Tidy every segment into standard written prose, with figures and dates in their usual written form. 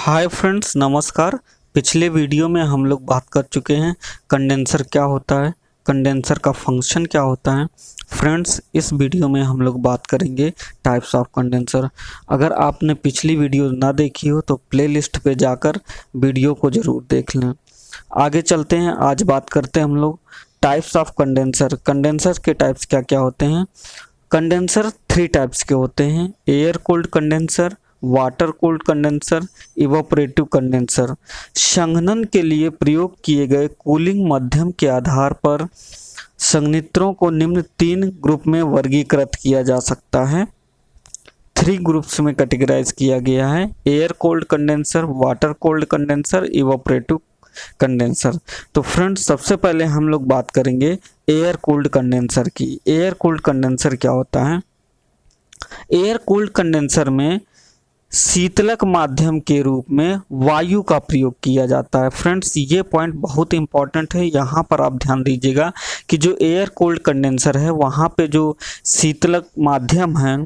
Hi friends, नमस्कार। पिछले video में हम लोग बात कर चुके हैं कंडेंसर क्या होता है, कंडेंसर का फंक्शन क्या होता है। फ्रेंड्स, इस वीडियो में हम लोग बात करेंगे टाइप्स ऑफ कंडेंसर। अगर आपने पिछली वीडियो ना देखी हो तो प्लेलिस्ट पे जाकर वीडियो को ज़रूर देख लें। आगे चलते हैं, आज बात करते हैं हम लोग टाइप्स ऑफ कंडेंसर। कंडेंसर के टाइप्स क्या क्या होते हैं। कंडेंसर 3 टाइप्स के होते हैं, air cooled condenser, water cooled condenser, evaporative condenser. संघनन के लिए प्रयोग किए गए कूलिंग माध्यम के आधार पर संघनित्रों को निम्न 3 ग्रुप में वर्गीकृत किया जा सकता है। 3 ग्रुप्स में कैटेगराइज किया गया है, air cold condenser, water cold condenser, evaporative condenser. तो फ्रेंड्स, सबसे पहले हम लोग बात करेंगे एयर कूल्ड कंडेंसर की। एयर कूल्ड कंडेंसर क्या होता है। एयर कूल्ड कंडेंसर में शीतलक माध्यम के रूप में वायु का प्रयोग किया जाता है। फ्रेंड्स, ये पॉइंट बहुत इंपॉर्टेंट है, यहाँ पर आप ध्यान दीजिएगा कि जो एयर कोल्ड कंडेंसर है वहाँ पे जो शीतलक माध्यम है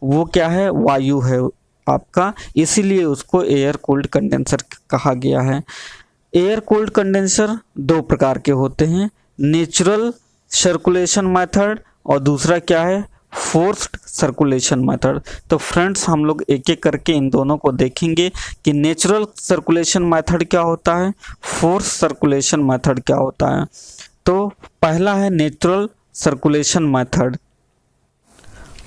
वो क्या है, वायु है आपका, इसीलिए उसको एयर कोल्ड कंडेंसर कहा गया है। एयर कोल्ड कंडेंसर 2 प्रकार के होते हैं, नेचुरल सर्कुलेशन मेथड और दूसरा क्या है, फोर्स्ड सर्कुलेशन मेथड। तो फ्रेंड्स, हम लोग एक एक करके इन दोनों को देखेंगे कि नेचुरल सर्कुलेशन मेथड क्या होता है, फोर्स सर्कुलेशन मेथड क्या होता है। तो पहला है natural circulation method.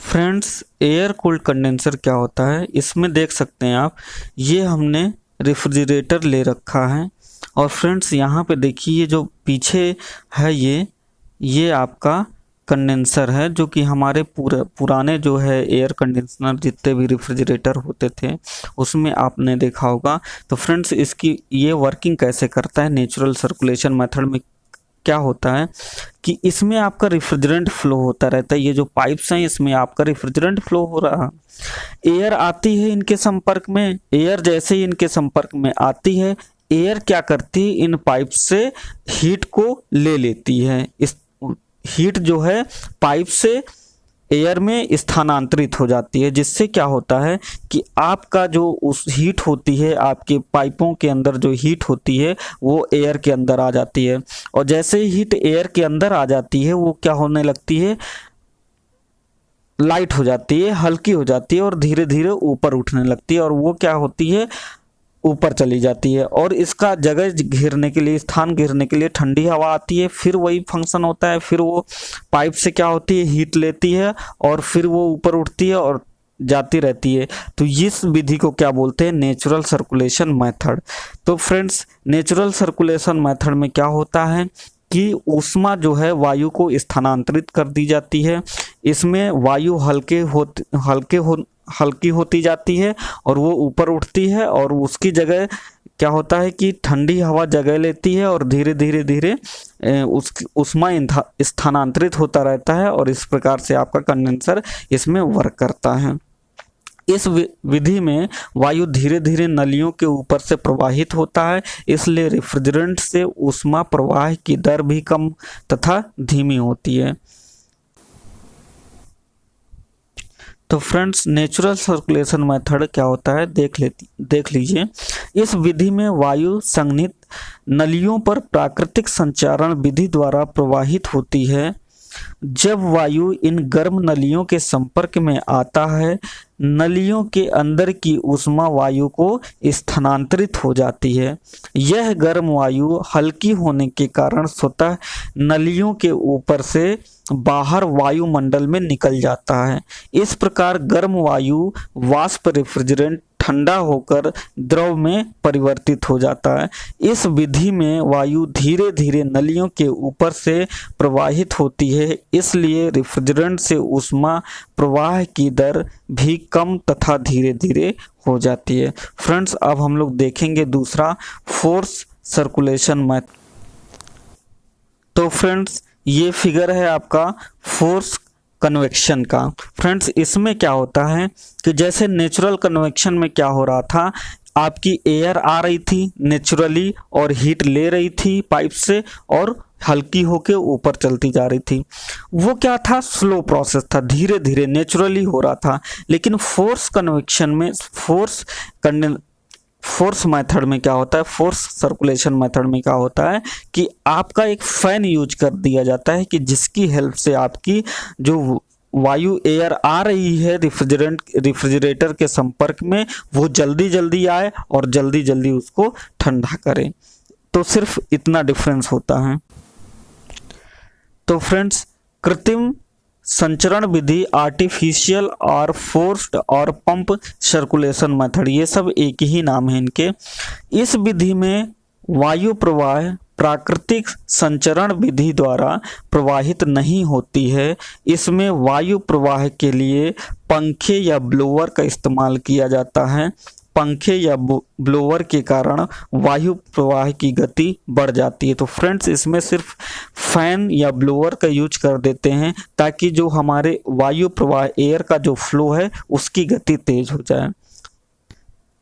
Friends, air cooled condenser क्या होता है, इसमें देख सकते हैं आप, ये हमने रेफ्रिजरेटर ले रखा है और फ्रेंड्स यहाँ पे देखिए जो पीछे है ये आपका कंडेंसर है, जो कि हमारे पुराने जो है एयर कंडीशनर जितने भी रेफ्रिजरेटर होते थे उसमें आपने देखा होगा। तो फ्रेंड्स, इसकी ये वर्किंग कैसे करता है, नेचुरल सर्कुलेशन मेथड में क्या होता है कि इसमें आपका रेफ्रिजरेंट फ्लो होता रहता है। ये जो पाइप्स हैं इसमें आपका रेफ्रिजरेंट फ्लो हो रहा है, एयर आती है इनके संपर्क में, एयर जैसे ही इनके संपर्क में आती है, एयर क्या करती है, इन पाइप से हीट को ले लेती है। इस हीट जो है पाइप से एयर में स्थानांतरित हो जाती है, जिससे क्या होता है कि आपका जो उस हीट होती है, आपके पाइपों के अंदर जो हीट होती है वो एयर के अंदर आ जाती है, और जैसे ही हीट एयर के अंदर आ जाती है वो क्या होने लगती है, लाइट हो जाती है, हल्की हो जाती है और धीरे धीरे ऊपर उठने लगती है, और वो क्या होती है, ऊपर चली जाती है। और इसका जगह घेरने के लिए, स्थान घेरने के लिए ठंडी हवा आती है, फिर वही फंक्शन होता है, फिर वो पाइप से क्या होती है, हीट लेती है और फिर वो ऊपर उठती है और जाती रहती है। तो इस विधि को क्या बोलते हैं, नेचुरल सर्कुलेशन मेथड। तो फ्रेंड्स, नेचुरल सर्कुलेशन मेथड में क्या होता है कि ऊष्मा जो है वायु को स्थानांतरित कर दी जाती है। इसमें वायु हल्की होती जाती है और वो ऊपर उठती है, और उसकी जगह क्या होता है कि ठंडी हवा जगह लेती है और धीरे धीरे उसकी ऊष्मा स्थानांतरित होता रहता है, और इस प्रकार से आपका कंडेंसर इसमें वर्क करता है। इस विधि में वायु धीरे धीरे नलियों के ऊपर से प्रवाहित होता है, इसलिए रेफ्रिजरेंट से ऊष्मा प्रवाह की दर भी कम तथा धीमी होती है। तो फ्रेंड्स, नेचुरल सर्कुलेशन मेथड क्या होता है देख लीजिए। इस विधि में वायु संघनित नलियों पर प्राकृतिक संचारण विधि द्वारा प्रवाहित होती है। जब वायु इन गर्म नलियों के संपर्क में आता है, नलियों के अंदर की ऊष्मा वायु को स्थानांतरित हो जाती है। यह गर्म वायु हल्की होने के कारण स्वतः नलियों के ऊपर से बाहर वायुमंडल में निकल जाता है। इस प्रकार गर्म वायु वाष्प रेफ्रिजरेंट ठंडा होकर द्रव में परिवर्तित हो जाता है। इस विधि में वायु धीरे धीरे नलियों के ऊपर से प्रवाहित होती है, इसलिए रेफ्रिजरेंट से ऊष्मा प्रवाह की दर भी कम तथा धीरे धीरे हो जाती है। फ्रेंड्स, अब हम लोग देखेंगे दूसरा, फोर्स सर्कुलेशन मेथड। तो फ्रेंड्स, ये फिगर है आपका फोर्स कन्वेक्शन का। फ्रेंड्स, इसमें क्या होता है कि जैसे नेचुरल कन्वेक्शन में क्या हो रहा था, आपकी एयर आ रही थी नेचुरली और हीट ले रही थी पाइप से और हल्की होके ऊपर चलती जा रही थी। वो क्या था, स्लो प्रोसेस था, धीरे धीरे नेचुरली हो रहा था। लेकिन फोर्स कन्वेक्शन में फोर्स मेथड में क्या होता है, फोर्स सर्कुलेशन मेथड में क्या होता है कि आपका एक फैन यूज कर दिया जाता है कि जिसकी हेल्प से आपकी जो वायु एयर आ रही है रेफ्रिजरेटर के संपर्क में, वो जल्दी जल्दी आए और जल्दी जल्दी उसको ठंडा करे। तो सिर्फ इतना डिफरेंस होता है। तो फ्रेंड्स, कृत्रिम संचरण विधि, आर्टिफिशियल और फोर्स्ड और पंप सर्कुलेशन मेथड, ये सब एक ही नाम है इनके। इस विधि में वायु प्रवाह प्राकृतिक संचरण विधि द्वारा प्रवाहित नहीं होती है। इसमें वायु प्रवाह के लिए पंखे या ब्लोअर का इस्तेमाल किया जाता है। पंखे या ब्लोअर के कारण वायु प्रवाह की गति बढ़ जाती है। तो फ्रेंड्स, इसमें सिर्फ फैन या ब्लोअर का यूज कर देते हैं ताकि जो हमारे वायु प्रवाह एयर का जो फ्लो है उसकी गति तेज हो जाए।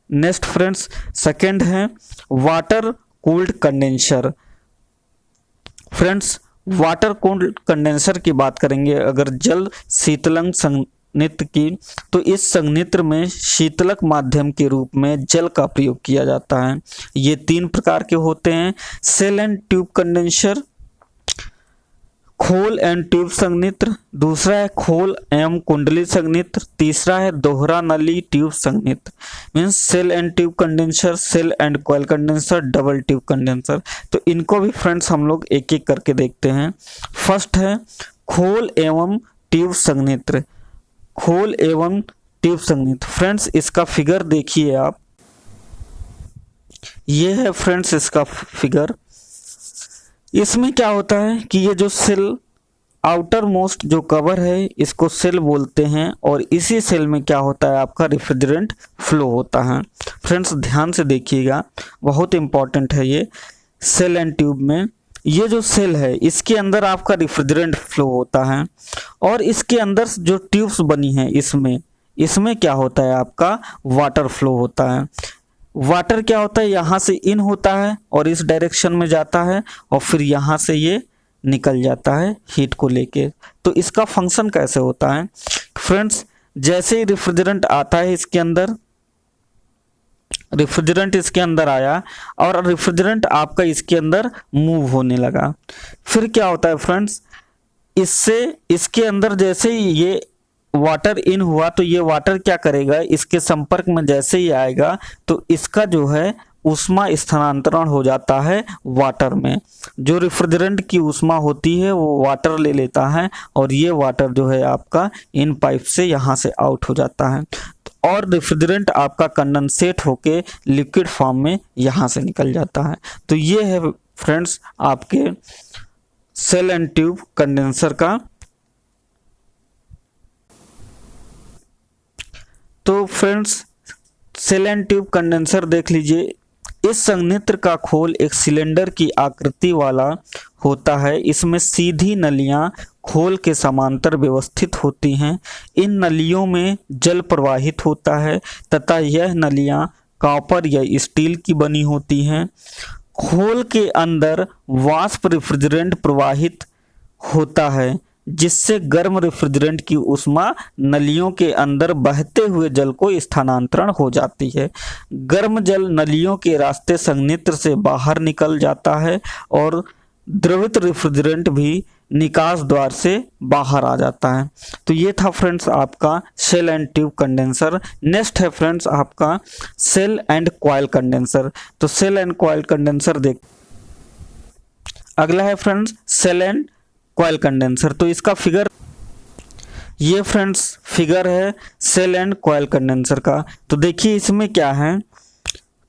नेक्स्ट फ्रेंड्स, सेकंड है water cooled condenser. Friends, water cooled condenser की बात करेंगे अगर जल शीतलन संयंत्र की, तो इस संयंत्र में शीतलक माध्यम के रूप में जल का प्रयोग किया जाता है। ये 3 प्रकार के होते हैं, सेल एंड ट्यूब कंडेंसर, खोल एंड ट्यूब संयंत्र, दूसरा है खोल एवं कुंडली संयंत्र, तीसरा है दोहरा नली ट्यूब संयंत्र। Means shell and tube condenser, shell and coil condenser, double tube condenser. तो इनको भी फ्रेंड्स हम लोग एक एक करके देखते हैं। फर्स्ट है खोल एवं ट्यूब संयंत्र। खोल एवं ट्यूब संयंत्र, फ्रेंड्स इसका फिगर देखिए आप, ये है फ्रेंड्स इसका फिगर। इसमें क्या होता है कि ये जो सेल आउटर मोस्ट जो कवर है इसको सेल बोलते हैं, और इसी सेल में क्या होता है आपका रेफ्रिजरेंट फ्लो होता है। फ्रेंड्स ध्यान से देखिएगा, बहुत इंपॉर्टेंट है ये। सेल एंड ट्यूब में ये जो सेल है इसके अंदर आपका रेफ्रिजरेंट फ्लो होता है, और इसके अंदर जो ट्यूब्स बनी है इसमें क्या होता है आपका वाटर फ्लो होता है। वाटर क्या होता है, यहाँ से इन होता है और इस डायरेक्शन में जाता है, और फिर यहाँ से ये निकल जाता है हीट को लेके। तो इसका फंक्शन कैसे होता है फ्रेंड्स, जैसे ही रेफ्रिजरेंट आता है इसके अंदर, रेफ्रिजरेंट इसके अंदर आया और रेफ्रिजरेंट आपका इसके अंदर मूव होने लगा, फिर क्या होता है फ्रेंड्स, इससे इसके अंदर जैसे ही ये वाटर इन हुआ तो ये वाटर क्या करेगा, इसके संपर्क में जैसे ही आएगा तो इसका जो है ऊष्मा स्थानांतरण हो जाता है वाटर में। जो रेफ्रिजरेंट की ऊष्मा होती है वो वाटर ले लेता है, और ये वाटर जो है आपका इन पाइप से यहाँ से आउट हो जाता है, और रेफ्रिजरेंट आपका कंडेंसेट होके लिक्विड फॉर्म में यहाँ से निकल जाता है। तो ये है फ्रेंड्स आपके सेल एंड ट्यूब कंडेंसर का। तो friends shell and tube condenser देख लीजिए। इस संयंत्र का खोल एक सिलेंडर की आकृति वाला होता है। इसमें सीधी नलियां खोल के समांतर व्यवस्थित होती हैं। इन नलियों में जल प्रवाहित होता है तथा यह नलियां कॉपर या स्टील की बनी होती हैं। खोल के अंदर वाष्प रेफ्रिजरेंट प्रवाहित होता है, जिससे गर्म रेफ्रिजरेंट की ऊष्मा नलियों के अंदर बहते हुए जल को स्थानांतरण हो जाती है। गर्म जल नलियों के रास्ते संयंत्र से बाहर निकल जाता है और द्रवित रेफ्रिजरेंट भी निकास द्वार से बाहर आ जाता है। तो ये था फ्रेंड्स आपका shell and tube condenser. Next है फ्रेंड्स आपका सेल एंड कॉइल कंडेंसर। तो सेल एंड कॉइल कंडेंसर देख, अगला है friends shell and coil condenser. तो इसका फिगर, ये फ्रेंड्स फिगर है सेल एंड कॉइल कंडेंसर का। तो देखिए इसमें क्या है,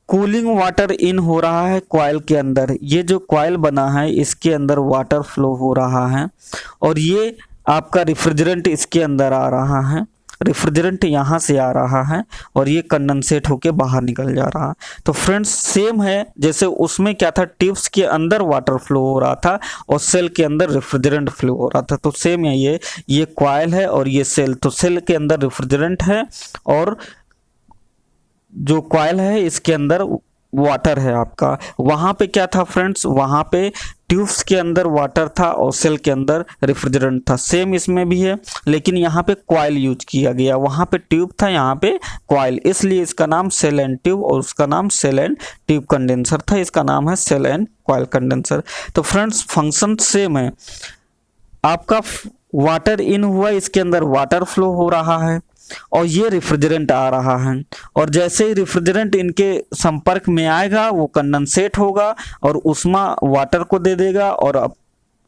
कूलिंग वाटर इन हो रहा है कॉइल के अंदर। ये जो कॉइल बना है इसके अंदर वाटर फ्लो हो रहा है, और ये आपका रेफ्रिजरेंट इसके अंदर आ रहा है। रेफ्रिजरेंट यहाँ से आ रहा है और ये कंडेंसेट होके बाहर निकल जा रहा है। तो फ्रेंड्स सेम है, जैसे उसमें क्या था, ट्यूब्स के अंदर वाटर फ्लो हो रहा था और सेल के अंदर रेफ्रिजरेंट फ्लो हो रहा था। तो सेम है, ये कॉइल है और ये सेल। तो सेल के अंदर रेफ्रिजरेंट है और जो कॉइल है इसके अंदर वाटर है आपका। वहाँ पे क्या था फ्रेंड्स, वहाँ पे ट्यूब्स के अंदर वाटर था और सेल के अंदर रेफ्रिजरेंट था। सेम इसमें भी है, लेकिन यहाँ पे कॉइल यूज किया गया, वहाँ पे ट्यूब था, यहाँ पे कॉइल, इसलिए इसका नाम सेल एंड ट्यूब और उसका नाम सेल एंड ट्यूब कंडेंसर था। इसका नाम है सेल एंड कॉइल कंडेंसर। तो फ्रेंड्स फंक्शन सेम है, आपका वाटर इन हुआ, इसके अंदर वाटर फ्लो हो रहा है और ये रेफ्रिजरेंट आ रहा है, और जैसे ही रेफ्रिजरेंट इनके संपर्क में आएगा वो कंडेंसेट होगा और उष्मा वाटर को दे देगा और अब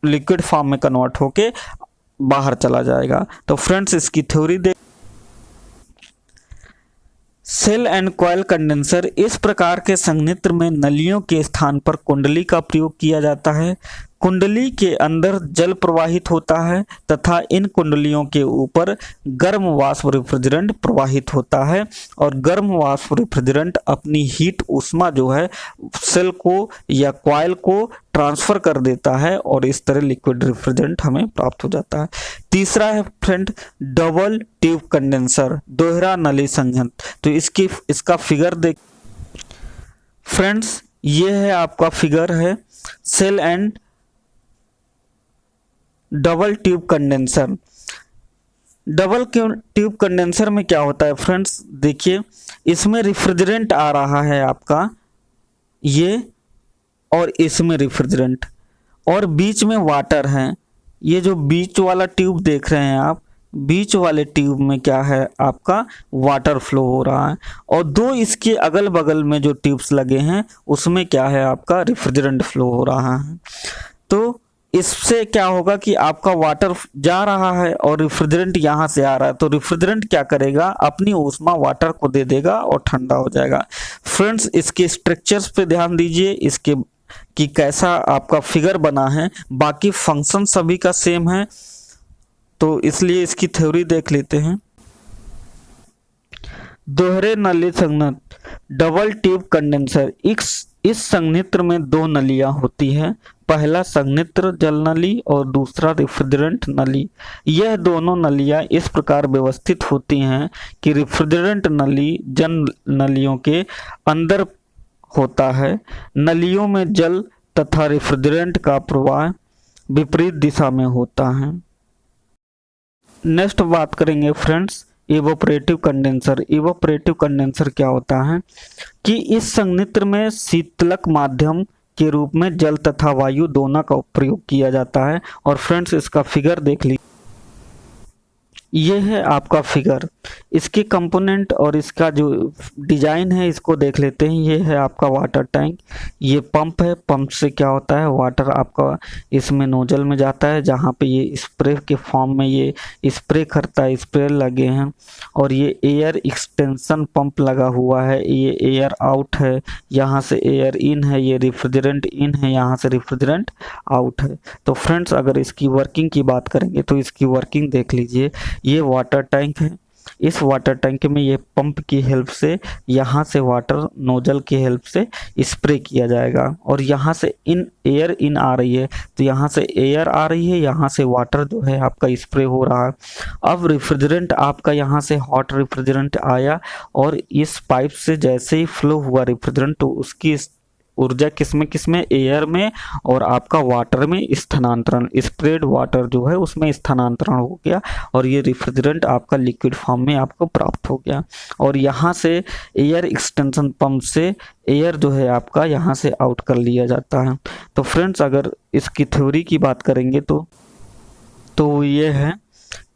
लिक्विड फॉर्म में कन्वर्ट होके बाहर चला जाएगा। तो फ्रेंड्स इसकी थ्योरी देख, सेल एंड कॉइल कंडेंसर इस प्रकार के संयंत्र में नलियों के स्थान पर कुंडली का प्रयोग किया जाता है। कुंडली के अंदर जल प्रवाहित होता है तथा इन कुंडलियों के ऊपर गर्म वाष्प रेफ्रिजरेंट प्रवाहित होता है और गर्म वाष्प रेफ्रिजरेंट अपनी हीट उष्मा जो है सेल को या कॉइल को ट्रांसफर कर देता है और इस तरह लिक्विड रेफ्रिजरेंट हमें प्राप्त हो जाता है। तीसरा है फ्रेंड डबल ट्यूब कंडेंसर, दोहरा नली संयंत्र। तो इसका फिगर देख फ्रेंड्स, ये है आपका फिगर है shell and double tube condenser. Double tube condenser में क्या होता है फ्रेंड्स, देखिए इसमें रेफ्रिजरेंट आ रहा है आपका ये, और इसमें रेफ्रिजरेंट और बीच में वाटर है। ये जो बीच वाला ट्यूब देख रहे हैं आप, बीच वाले ट्यूब में क्या है आपका वाटर फ्लो हो रहा है और दो इसके अगल बगल में जो ट्यूब्स लगे हैं उसमें क्या है आपका रेफ्रिजरेंट फ्लो हो रहा है। तो इससे क्या होगा कि आपका वाटर जा रहा है और रेफ्रिजरेंट यहाँ से आ रहा है, तो रेफ्रिजरेंट क्या करेगा, अपनी ऊष्मा वाटर को दे देगा और ठंडा हो जाएगा। फ्रेंड्स इसके स्ट्रक्चर्स पे ध्यान दीजिए, इसके कि कैसा आपका फिगर बना है, बाकी फंक्शन सभी का सेम है, तो इसलिए इसकी थ्योरी देख लेते हैं। दोहरे नली संयंत्र डबल ट्यूब कंडेंसर, इस संयंत्र में दो नलियां होती हैं, पहला संयंत्र जल नली और दूसरा रेफ्रिजरेंट नली। यह दोनों नलियां इस प्रकार व्यवस्थित होती हैं कि रेफ्रिजरेंट नली जल नलियों के अंदर होता है। नलियों में जल तथा रेफ्रिजरेंट का प्रवाह विपरीत दिशा में होता है। नेक्स्ट बात करेंगे friends evaporative condenser. Evaporative condenser क्या होता है कि इस संयंत्र में शीतलक माध्यम के रूप में जल तथा वायु दोनों का प्रयोग किया जाता है। और फ्रेंड्स इसका फिगर देख लीजिए, ये है आपका फिगर, इसके कंपोनेंट और इसका जो डिजाइन है इसको देख लेते हैं। ये है आपका वाटर टैंक, ये पंप है, पंप से क्या होता है वाटर आपका इसमें नोजल में जाता है जहाँ पे ये स्प्रे के फॉर्म में ये स्प्रे करता है, स्प्रे लगे हैं। और ये एयर एक्सटेंशन पंप लगा हुआ है, ये एयर आउट है, यहाँ से एयर इन है, ये रेफ्रिजरेंट इन है, यहाँ से रेफ्रिजरेंट आउट है। तो फ्रेंड्स अगर इसकी वर्किंग की बात करेंगे तो इसकी वर्किंग देख लीजिए। ये वाटर टैंक है, इस वाटर टैंक में ये पंप की हेल्प से यहाँ से वाटर नोजल की हेल्प से स्प्रे किया जाएगा और यहाँ से एयर इन आ रही है, तो यहाँ से एयर आ रही है, यहाँ से वाटर जो है आपका स्प्रे हो रहा है। अब रेफ्रिजरेंट आपका यहाँ से हॉट रेफ्रिजरेंट आया और इस पाइप से जैसे ही फ्लो हुआ रेफ्रिजरेंट तो उसकी ऊर्जा किसमें एयर में और आपका वाटर में स्थानांतरण, स्प्रेड वाटर जो है उसमें स्थानांतरण हो गया और ये रेफ्रिजरेंट आपका लिक्विड फॉर्म में आपको प्राप्त हो गया। और यहाँ से एयर एक्सटेंशन पंप से एयर जो है आपका यहाँ से आउट कर लिया जाता है। तो फ्रेंड्स अगर इसकी थ्योरी की बात करेंगे तो ये है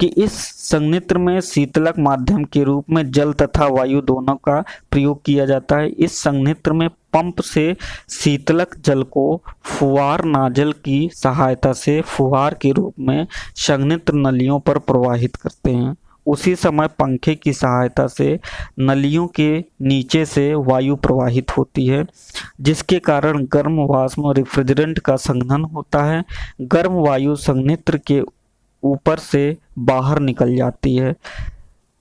कि इस संयंत्र में शीतलक माध्यम के रूप में जल तथा वायु दोनों का प्रयोग किया जाता है। इस संयंत्र में पंप से शीतलक जल को फुहार नाजल की सहायता से फुहार के रूप में संयंत्र नलियों पर प्रवाहित करते हैं। उसी समय पंखे की सहायता से नलियों के नीचे से वायु प्रवाहित होती है, जिसके कारण गर्म वाष्प रेफ्रिजरेंट का संघनन होता है। गर्म वायु संयंत्र के ऊपर से बाहर निकल जाती है।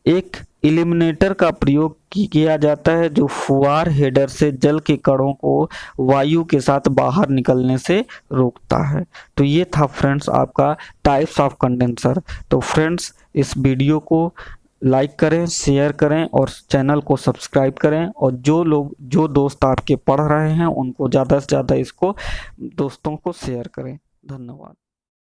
एक इल्यूमिनेटर का प्रयोग किया जाता है जो फुहार हेडर से जल के कणों को वायु के साथ बाहर निकलने से रोकता है। तो ये था फ्रेंड्स आपका टाइप्स ऑफ कंडेंसर। तो फ्रेंड्स इस वीडियो को लाइक करें, शेयर करें और चैनल को सब्सक्राइब करें। और जो दोस्त आपके पढ़ रहे हैं उनको ज़्यादा से ज़्यादा इसको दोस्तों को शेयर करें। धन्यवाद।